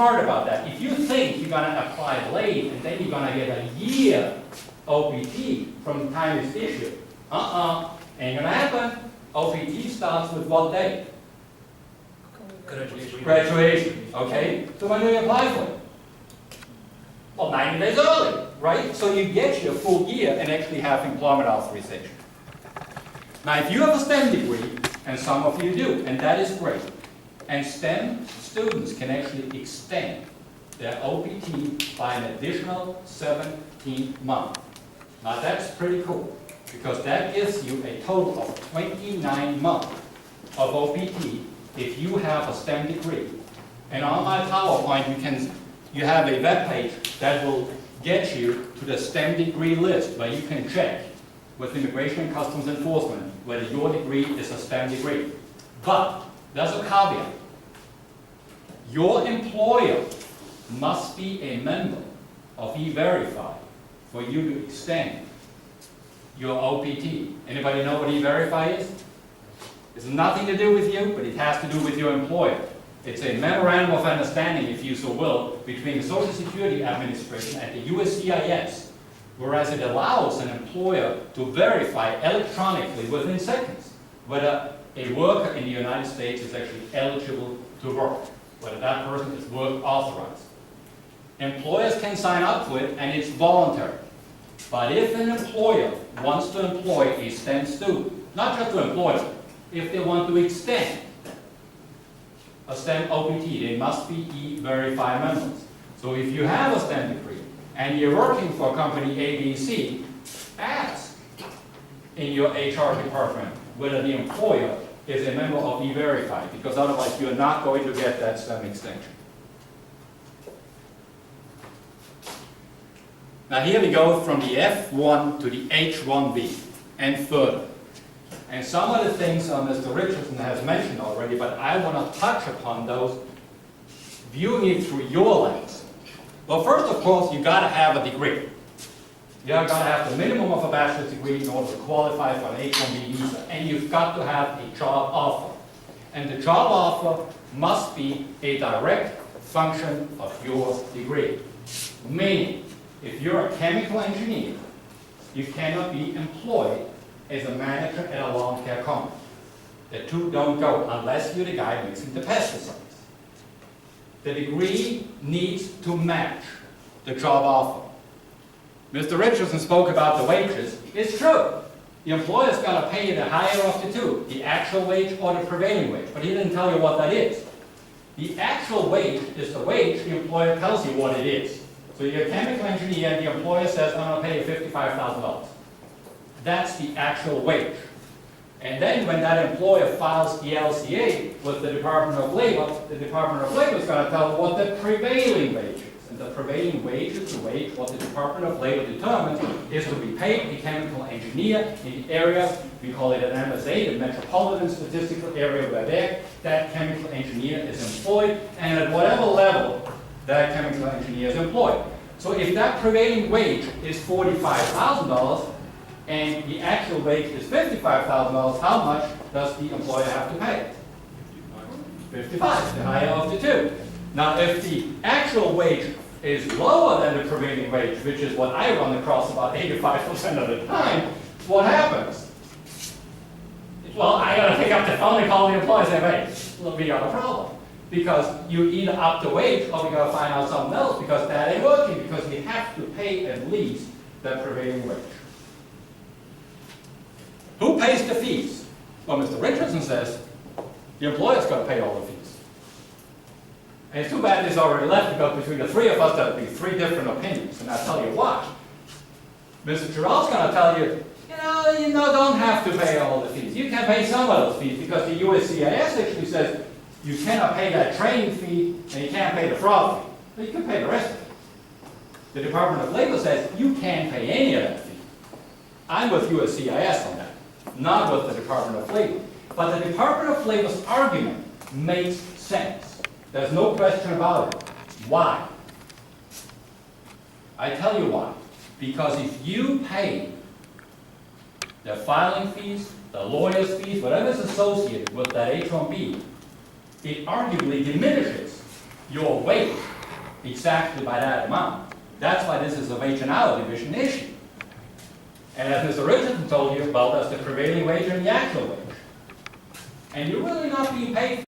smart about that. If you think you're going to apply late and then you're going to get a year OPT from the time it's issued, ain't going to happen. OPT starts with what date? Graduation. Okay? So when do you apply for it? Well, 90 days early, right? So you get your full year and actually have employment authorization. Now, if you have a STEM degree, and some of you do, and that is great, and STEM students can actually extend their OPT by an additional 17 months. Now, that's pretty cool, because that gives you a total of 29 months of OPT if you have a STEM degree. And on my PowerPoint, you have a web page that will get you to the STEM degree list where you can check with Immigration and Customs Enforcement whether your degree is a STEM degree. But there's a caveat. Your employer must be a member of E-Verify for you to extend your OPT. Anybody know what E-Verify is? It's nothing to do with you, but it has to do with your employer. It's a memorandum of understanding, if you so will, between the Social Security Administration and the USCIS, whereas it allows an employer to verify electronically within seconds whether a worker in the United States is actually eligible to work, whether that person is work authorized. Employers can sign up for it, and it's voluntary. But if an employer wants to employ a STEM student, not just to employ them, if they want to extend a STEM OPT, they must be E-Verify members. So if you have a STEM degree and you're working for company ABC, ask in your HR department whether the employer is a member of E-Verify, because otherwise you're not going to get that STEM extension. Now here we go from the F1 to the H1B and further. And some of the things Mr. Richardson has mentioned already, but I want to touch upon those, viewing it through your lens. Well, first, of course, you've got to have a degree. You've got to have the minimum of a bachelor's degree in order to qualify for an H1B visa, and you've got to have a job offer. And the job offer must be a direct function of your degree. Meaning, if you're a chemical engineer, you cannot be employed as a manager at a lawn care company. The two don't go unless you're the guy mixing the pesticides. The degree needs to match the job offer. Mr. Richardson spoke about the wages. It's true. The employer's got to pay you the higher of the two, the actual wage or the prevailing wage, but he didn't tell you what that is. The actual wage is the wage the employer tells you what it is. So you're a chemical engineer and the employer says, I'm going to pay you $55,000. That's the actual wage. And then when that employer files the LCA with the Department of Labor, the Department of Labor is going to tell them what the prevailing wage is. And the prevailing wage is the wage what the Department of Labor determines is to be paid a chemical engineer in the area, we call it an MSA, the Metropolitan Statistical Area, where that chemical engineer is employed, and at whatever level that chemical engineer is employed. So if that prevailing wage is $45,000, and the actual wage is $55,000, how much does the employer have to pay? 55, the higher of the two. Now, if the actual wage is lower than the prevailing wage, which is what I run across about 85% of the time, what happens? Well, I got to pick up the phone and call the employer and say, hey, we got a problem. Because you either up the wage or we got to find out something else, because that ain't working, because we have to pay at least that prevailing wage. Who pays the fees? Well, Mr. Richardson says the employer's got to pay all the fees. And it's too bad this already left, because between the three of us there will be three different opinions, and I'll tell you why. Mr. Gerald's going to tell you, don't have to pay all the fees. You can pay some of those fees, because the USCIS actually says you cannot pay that training fee and you can't pay the fraud fee. But you can pay the rest of it. The Department of Labor says you can't pay any of that fee. I'm with USCIS on that. Not with the Department of Labor. But the Department of Labor's argument makes sense. There's no question about it. Why? I tell you why. Because if you pay the filing fees, the lawyer's fees, whatever is associated with that H1B, it arguably diminishes your weight exactly by that amount. That's why this is a wage and hour division issue. And as Mr. Richardson told you, well, that's the prevailing wage and the actual wage. And you're really not being paid